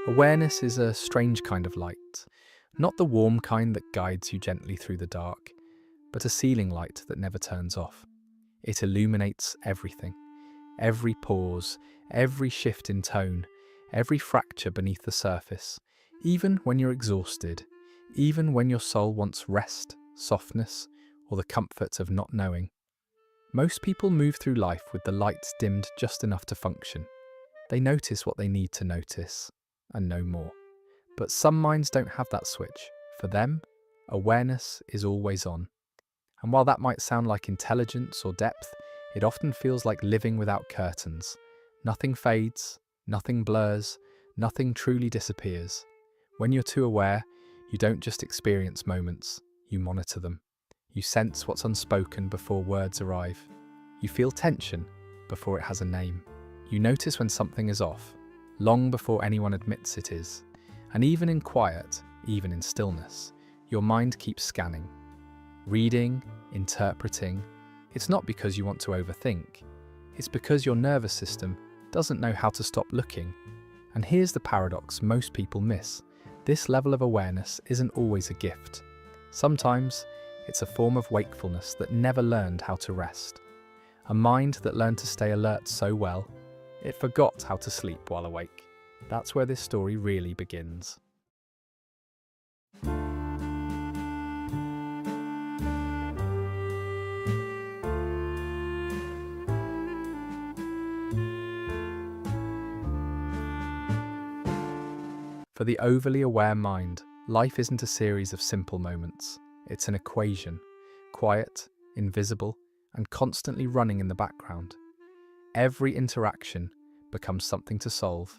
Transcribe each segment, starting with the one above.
Awareness is a strange kind of light, not the warm kind that guides you gently through the dark, but a ceiling light that never turns off. It illuminates everything, every pause, every shift in tone, every fracture beneath the surface, even when you're exhausted, even when your soul wants rest, softness, or the comfort of not knowing. Most people move through life with the lights dimmed just enough to function. They notice what they need to notice, and no more. But some minds don't have that switch. For them, awareness is always on. And while that might sound like intelligence or depth, it often feels like living without curtains. Nothing fades, nothing blurs, nothing truly disappears. When you're too aware, you don't just experience moments, you monitor them. You sense what's unspoken before words arrive. You feel tension before it has a name. You notice when something is off, long before anyone admits it is. And even in quiet, even in stillness, your mind keeps scanning. Reading, interpreting. It's not because you want to overthink. It's because your nervous system doesn't know how to stop looking. And here's the paradox most people miss. This level of awareness isn't always a gift. Sometimes, it's a form of wakefulness that never learned how to rest. A mind that learned to stay alert so well, it forgot how to sleep while awake. That's where this story really begins. For the overly aware mind, life isn't a series of simple moments. It's an equation, quiet, invisible, and constantly running in the background. Every interaction becomes something to solve,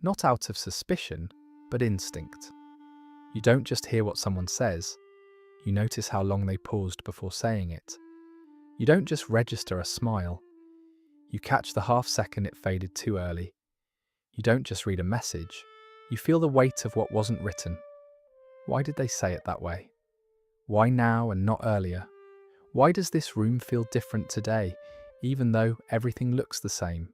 not out of suspicion, but instinct. You don't just hear what someone says, you notice how long they paused before saying it. You don't just register a smile, you catch the half second it faded too early. You don't just read a message, you feel the weight of what wasn't written. Why did they say it that way? Why now and not earlier? Why does this room feel different today, even though everything looks the same?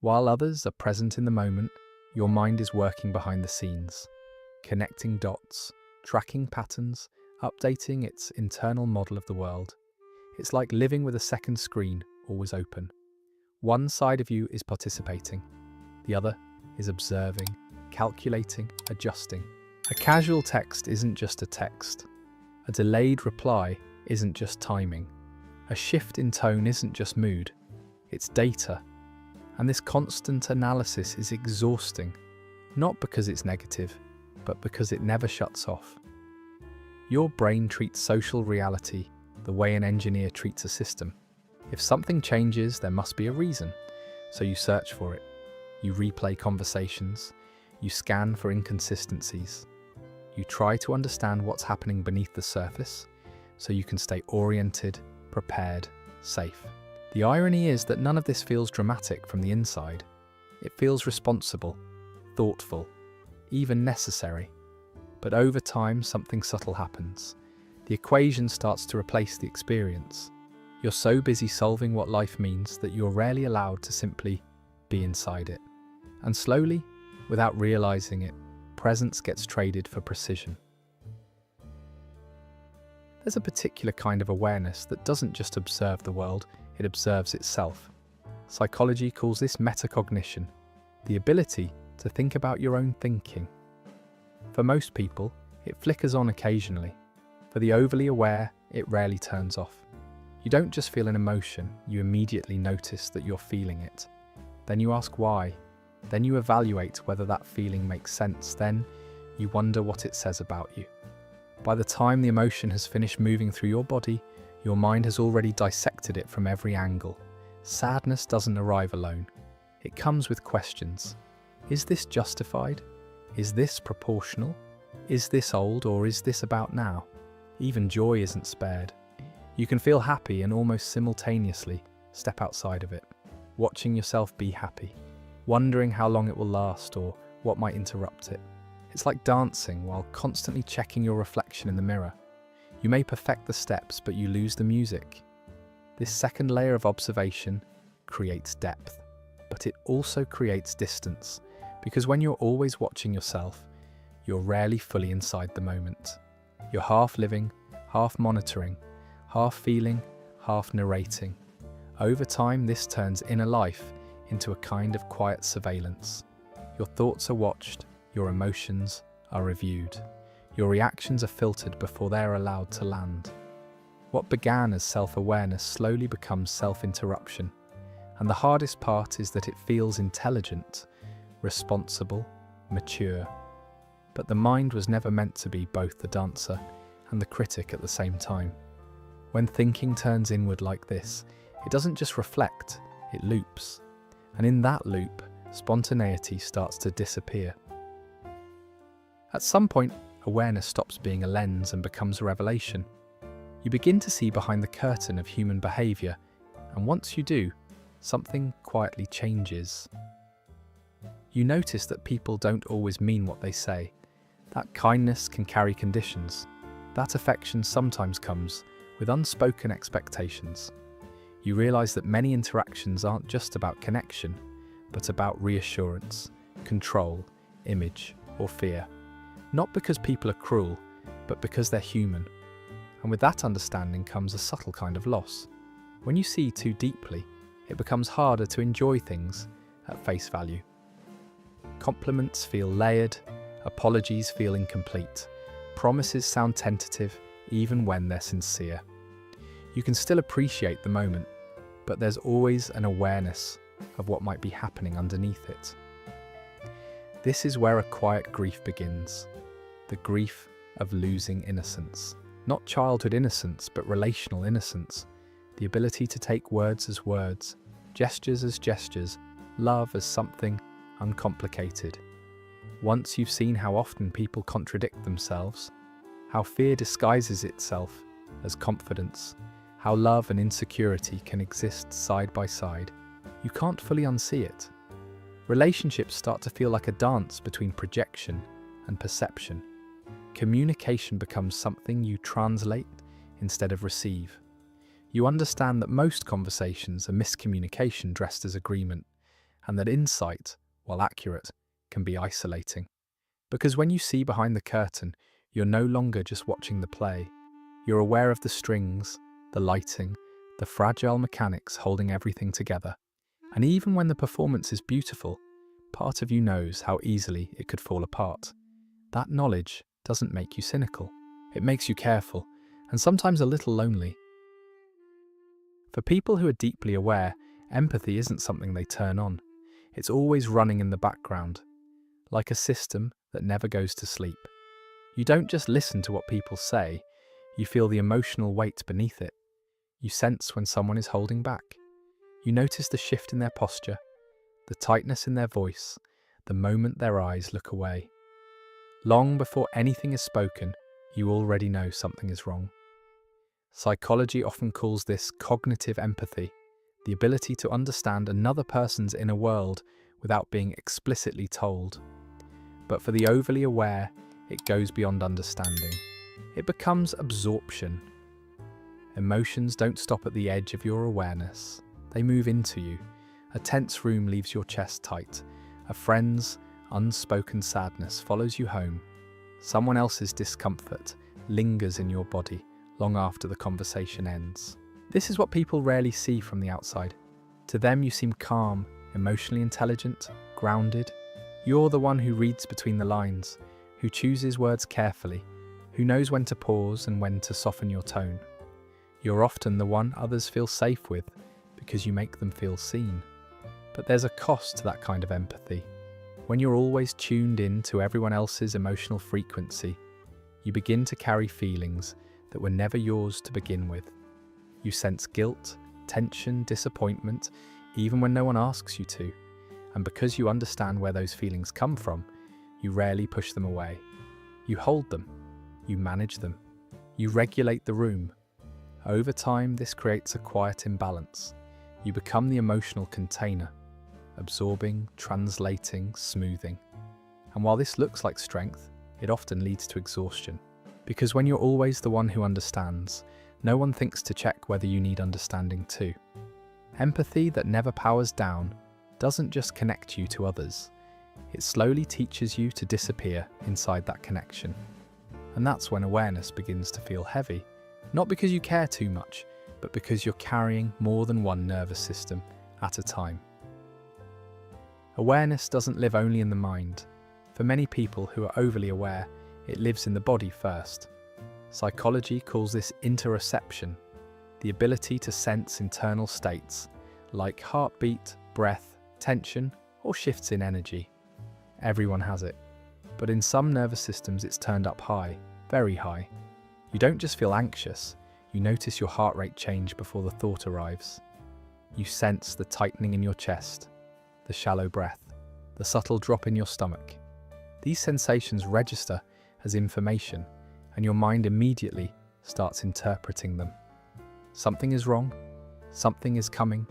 While others are present in the moment, your mind is working behind the scenes, connecting dots, tracking patterns, updating its internal model of the world. It's like living with a second screen always open. One side of you is participating, the other is observing, calculating, adjusting. A casual text isn't just a text. A delayed reply isn't just timing. A shift in tone isn't just mood. It's data. And this constant analysis is exhausting, not because it's negative, but because it never shuts off. Your brain treats social reality the way an engineer treats a system. If something changes, there must be a reason. So you search for it. You replay conversations. You scan for inconsistencies. You try to understand what's happening beneath the surface so you can stay oriented, prepared, safe. The irony is that none of this feels dramatic from the inside. It feels responsible, thoughtful, even necessary. But over time, something subtle happens. The equation starts to replace the experience. You're so busy solving what life means that you're rarely allowed to simply be inside it. And slowly, without realizing it, presence gets traded for precision. There's a particular kind of awareness that doesn't just observe the world, it observes itself. Psychology calls this metacognition, the ability to think about your own thinking. For most people, it flickers on occasionally. For the overly aware, it rarely turns off. You don't just feel an emotion, you immediately notice that you're feeling it. Then you ask why. Then you evaluate whether that feeling makes sense. Then you wonder what it says about you. By the time the emotion has finished moving through your body, your mind has already dissected it from every angle. Sadness doesn't arrive alone. It comes with questions. Is this justified? Is this proportional? Is this old, or is this about now? Even joy isn't spared. You can feel happy and almost simultaneously step outside of it, watching yourself be happy, wondering how long it will last or what might interrupt it. It's like dancing while constantly checking your reflection in the mirror. You may perfect the steps, but you lose the music. This second layer of observation creates depth, but it also creates distance, Because when you're always watching yourself, you're rarely fully inside the moment. You're half living, half monitoring, half feeling, half narrating. Over time, this turns inner life into a kind of quiet surveillance. Your thoughts are watched, your emotions are reviewed, your reactions are filtered before they're allowed to land. What began as self-awareness slowly becomes self-interruption, and the hardest part is that it feels intelligent, responsible, mature. But the mind was never meant to be both the dancer and the critic at the same time. When thinking turns inward like this, it doesn't just reflect, it loops. And in that loop, spontaneity starts to disappear. At some point, awareness stops being a lens and becomes a revelation. You begin to see behind the curtain of human behavior, and once you do, something quietly changes. You notice that people don't always mean what they say, that kindness can carry conditions, that affection sometimes comes with unspoken expectations. You realize that many interactions aren't just about connection, but about reassurance, control, image, or fear. Not because people are cruel, but because they're human. And with that understanding comes a subtle kind of loss. When you see too deeply, it becomes harder to enjoy things at face value. Compliments feel layered, apologies feel incomplete, promises sound tentative even when they're sincere. You can still appreciate the moment, but there's always an awareness of what might be happening underneath it. This is where a quiet grief begins, the grief of losing innocence. Not childhood innocence, but relational innocence. The ability to take words as words, gestures as gestures, love as something uncomplicated. Once you've seen how often people contradict themselves, how fear disguises itself as confidence, how love and insecurity can exist side by side, you can't fully unsee it. Relationships start to feel like a dance between projection and perception. Communication becomes something you translate instead of receive. You understand that most conversations are miscommunication dressed as agreement, and that insight, while accurate, can be isolating. Because when you see behind the curtain, you're no longer just watching the play. You're aware of the strings, the lighting, the fragile mechanics holding everything together. And even when the performance is beautiful, part of you knows how easily it could fall apart. That knowledge doesn't make you cynical. It makes you careful, and sometimes a little lonely. For people who are deeply aware, empathy isn't something they turn on. It's always running in the background, like a system that never goes to sleep. You don't just listen to what people say, you feel the emotional weight beneath it. You sense when someone is holding back. You notice the shift in their posture, the tightness in their voice, the moment their eyes look away. Long before anything is spoken, you already know something is wrong. Psychology often calls this cognitive empathy, the ability to understand another person's inner world without being explicitly told. But for the overly aware, it goes beyond understanding. It becomes absorption. Emotions don't stop at the edge of your awareness. They move into you. A tense room leaves your chest tight. A friend's unspoken sadness follows you home. Someone else's discomfort lingers in your body long after the conversation ends. This is what people rarely see from the outside. To them, you seem calm, emotionally intelligent, grounded. You're the one who reads between the lines, who chooses words carefully, who knows when to pause and when to soften your tone. You're often the one others feel safe with because you make them feel seen. But there's a cost to that kind of empathy. When you're always tuned in to everyone else's emotional frequency, you begin to carry feelings that were never yours to begin with. You sense guilt, tension, disappointment, even when no one asks you to. And because you understand where those feelings come from, you rarely push them away. You hold them, you manage them, you regulate the room. Over time, this creates a quiet imbalance. You become the emotional container, absorbing, translating, smoothing. And while this looks like strength, it often leads to exhaustion. Because when you're always the one who understands, no one thinks to check whether you need understanding too. Empathy that never powers down doesn't just connect you to others, It slowly teaches you to disappear inside that connection. And that's when awareness begins to feel heavy, not because you care too much, but because you're carrying more than one nervous system at a time. Awareness doesn't live only in the mind. For many people who are overly aware, it lives in the body first. Psychology calls this interoception, the ability to sense internal states like heartbeat, breath, tension, or shifts in energy. Everyone has it, but in some nervous systems it's turned up high, very high. You don't just feel anxious, you notice your heart rate change before the thought arrives. You sense the tightening in your chest, the shallow breath, the subtle drop in your stomach. These sensations register as information, and your mind immediately starts interpreting them. Something is wrong, something is coming.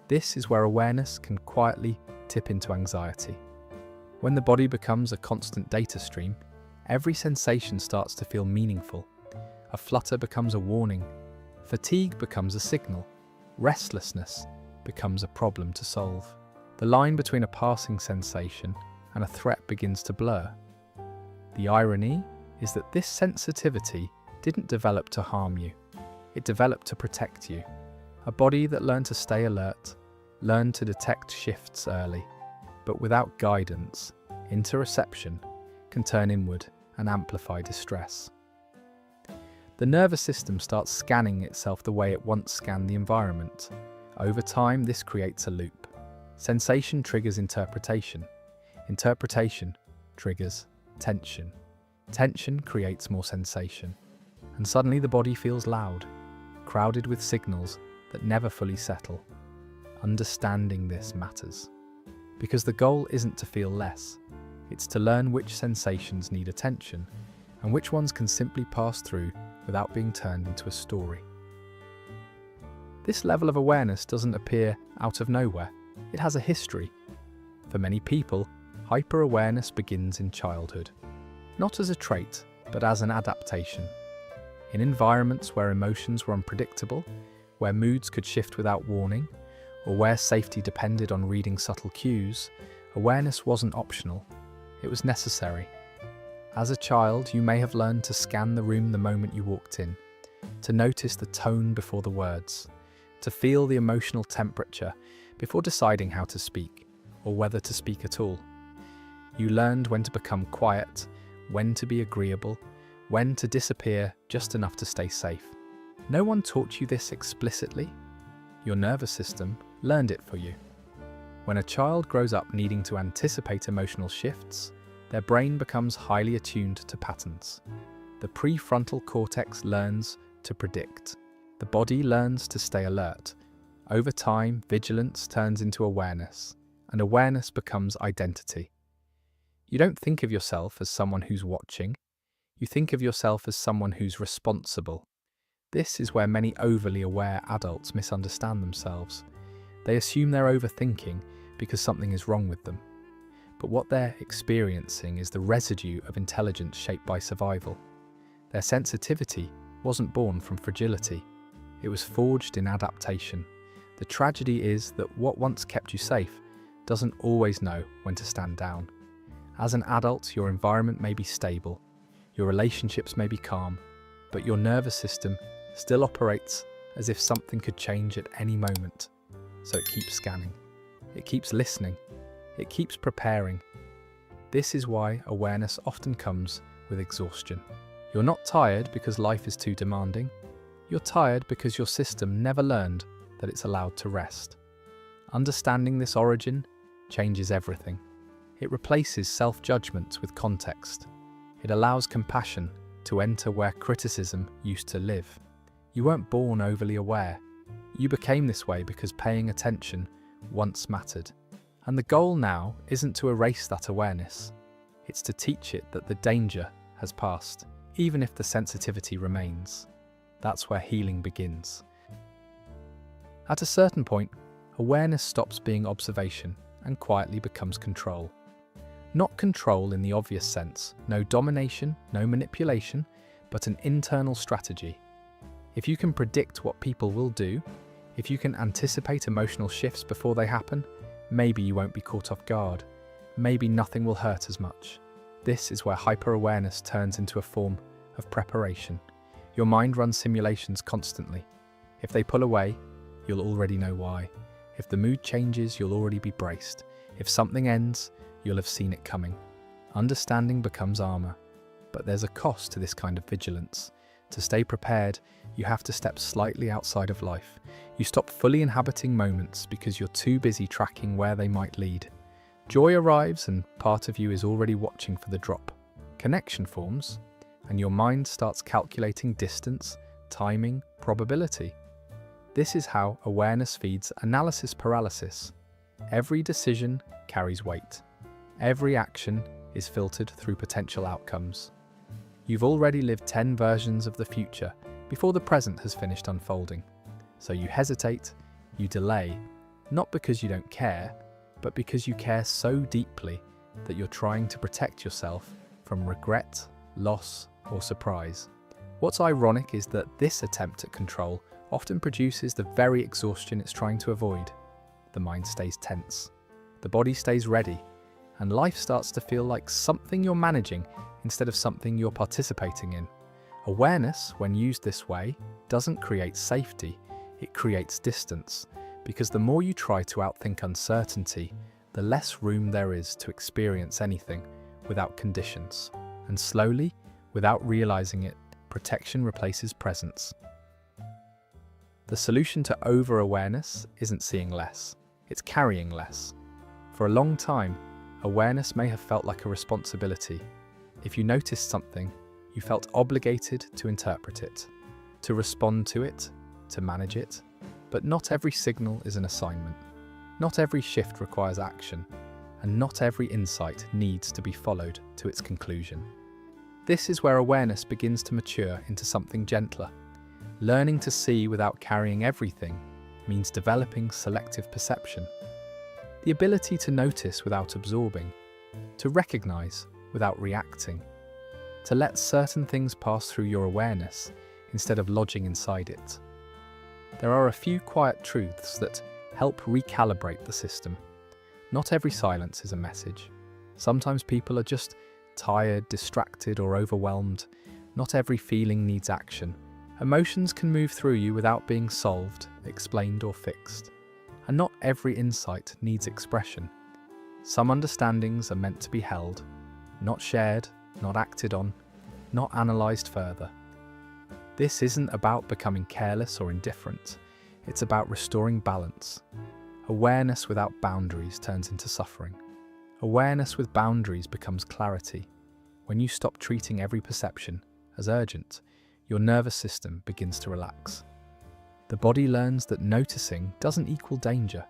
This is where awareness can quietly tip into anxiety. When the body becomes a constant data stream, every sensation starts to feel meaningful. A flutter becomes a warning, fatigue becomes a signal, restlessness becomes a problem to solve. The line between a passing sensation and a threat begins to blur. The irony is that this sensitivity didn't develop to harm you. It developed to protect you. A body that learned to stay alert, learned to detect shifts early. But without guidance, interoception can turn inward and amplify distress. The nervous system starts scanning itself the way it once scanned the environment. Over time, this creates a loop. Sensation triggers interpretation. Interpretation triggers tension. Tension creates more sensation. And suddenly the body feels loud, crowded with signals that never fully settle. Understanding this matters. Because the goal isn't to feel less. It's to learn which sensations need attention and which ones can simply pass through without being turned into a story. This level of awareness doesn't appear out of nowhere. It has a history. For many people, hyper-awareness begins in childhood. Not as a trait, but as an adaptation. In environments where emotions were unpredictable, where moods could shift without warning, or where safety depended on reading subtle cues, awareness wasn't optional. It was necessary. As a child, you may have learned to scan the room the moment you walked in, to notice the tone before the words, to feel the emotional temperature before deciding how to speak, or whether to speak at all. You learned when to become quiet, when to be agreeable, when to disappear just enough to stay safe. No one taught you this explicitly. Your nervous system learned it for you. When a child grows up needing to anticipate emotional shifts, their brain becomes highly attuned to patterns. The prefrontal cortex learns to predict. The body learns to stay alert. Over time, vigilance turns into awareness, and awareness becomes identity. You don't think of yourself as someone who's watching. You think of yourself as someone who's responsible. This is where many overly aware adults misunderstand themselves. They assume they're overthinking because something is wrong with them. But what they're experiencing is the residue of intelligence shaped by survival. Their sensitivity wasn't born from fragility. It was forged in adaptation. The tragedy is that what once kept you safe doesn't always know when to stand down. As an adult, your environment may be stable, your relationships may be calm, but your nervous system still operates as if something could change at any moment. So it keeps scanning, it keeps listening, it keeps preparing. This is why awareness often comes with exhaustion. You're not tired because life is too demanding. You're tired because your system never learned that it's allowed to rest. Understanding this origin changes everything. It replaces self-judgment with context. It allows compassion to enter where criticism used to live. You weren't born overly aware. You became this way because paying attention once mattered. And the goal now isn't to erase that awareness. It's to teach it that the danger has passed, even if the sensitivity remains. That's where healing begins. At a certain point, awareness stops being observation and quietly becomes control. Not control in the obvious sense, no domination, no manipulation, but an internal strategy. If you can predict what people will do, if you can anticipate emotional shifts before they happen, maybe you won't be caught off guard. maybe nothing will hurt as much. This is where hyper-awareness turns into a form of preparation. Your mind runs simulations constantly. If they pull away, you'll already know why. If the mood changes, you'll already be braced. If something ends, you'll have seen it coming. Understanding becomes armor. But there's a cost to this kind of vigilance. To stay prepared, you have to step slightly outside of life. You stop fully inhabiting moments because you're too busy tracking where they might lead. Joy arrives and part of you is already watching for the drop. Connection forms, and your mind starts calculating distance, timing, probability. This is how awareness feeds analysis paralysis. Every decision carries weight. Every action is filtered through potential outcomes. You've already lived 10 versions of the future before the present has finished unfolding. So you hesitate, you delay, not because you don't care, but because you care so deeply that you're trying to protect yourself from regret, loss, or surprise. What's ironic is that this attempt at control often produces the very exhaustion it's trying to avoid. The mind stays tense, the body stays ready, and life starts to feel like something you're managing instead of something you're participating in. Awareness, when used this way, doesn't create safety, it creates distance, because the more you try to outthink uncertainty, the less room there is to experience anything without conditions. And slowly, without realizing it, protection replaces presence. The solution to over-awareness isn't seeing less, it's carrying less. For a long time, awareness may have felt like a responsibility. If you noticed something, you felt obligated to interpret it, to respond to it, to manage it. But not every signal is an assignment. Not every shift requires action, and not every insight needs to be followed to its conclusion. This is where awareness begins to mature into something gentler. Learning to see without carrying everything means developing selective perception. The ability to notice without absorbing, to recognize without reacting, to let certain things pass through your awareness instead of lodging inside it. There are a few quiet truths that help recalibrate the system. Not every silence is a message. Sometimes people are just tired, distracted, or overwhelmed. Not every feeling needs action. Emotions can move through you without being solved, explained, or fixed. And not every insight needs expression. Some understandings are meant to be held, not shared, not acted on, not analysed further. This isn't about becoming careless or indifferent. It's about restoring balance. Awareness without boundaries turns into suffering. Awareness with boundaries becomes clarity. When you stop treating every perception as urgent, your nervous system begins to relax. The body learns that noticing doesn't equal danger.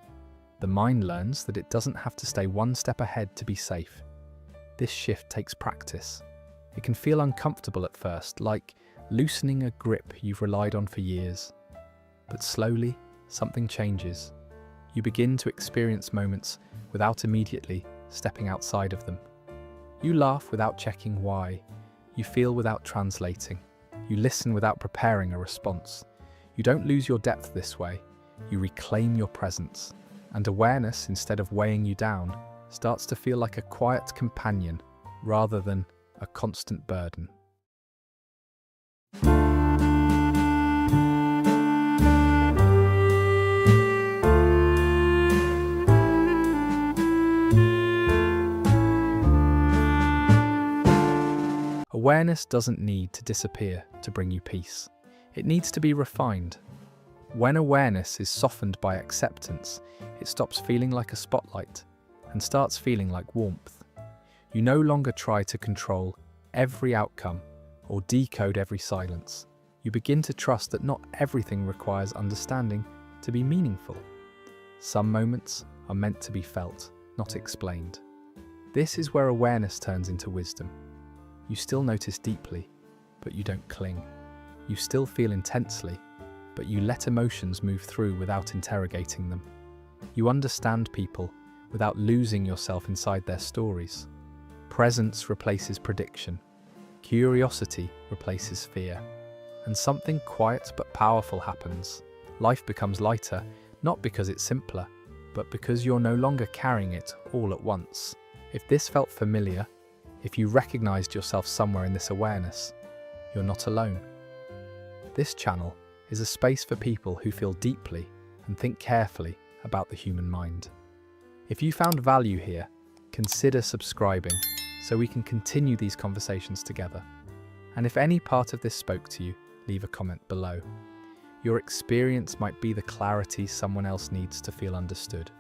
The mind learns that it doesn't have to stay one step ahead to be safe. This shift takes practice. It can feel uncomfortable at first, like loosening a grip you've relied on for years. But slowly, something changes. You begin to experience moments without immediately stepping outside of them. You laugh without checking why. You feel without translating. You listen without preparing a response. You don't lose your depth this way. You reclaim your presence. And awareness, instead of weighing you down, starts to feel like a quiet companion rather than a constant burden. Awareness doesn't need to disappear to bring you peace. It needs to be refined. When awareness is softened by acceptance, it stops feeling like a spotlight and starts feeling like warmth. You no longer try to control every outcome or decode every silence. You begin to trust that not everything requires understanding to be meaningful. Some moments are meant to be felt, not explained. This is where awareness turns into wisdom. You still notice deeply, but you don't cling. You still feel intensely, but you let emotions move through without interrogating them. You understand people without losing yourself inside their stories. Presence replaces prediction. Curiosity replaces fear. And something quiet but powerful happens. Life becomes lighter, not because it's simpler, but because you're no longer carrying it all at once. If this felt familiar, if you recognized yourself somewhere in this awareness, you're not alone. This channel is a space for people who feel deeply and think carefully about the human mind. If you found value here, consider subscribing so we can continue these conversations together. And if any part of this spoke to you, leave a comment below. Your experience might be the clarity someone else needs to feel understood.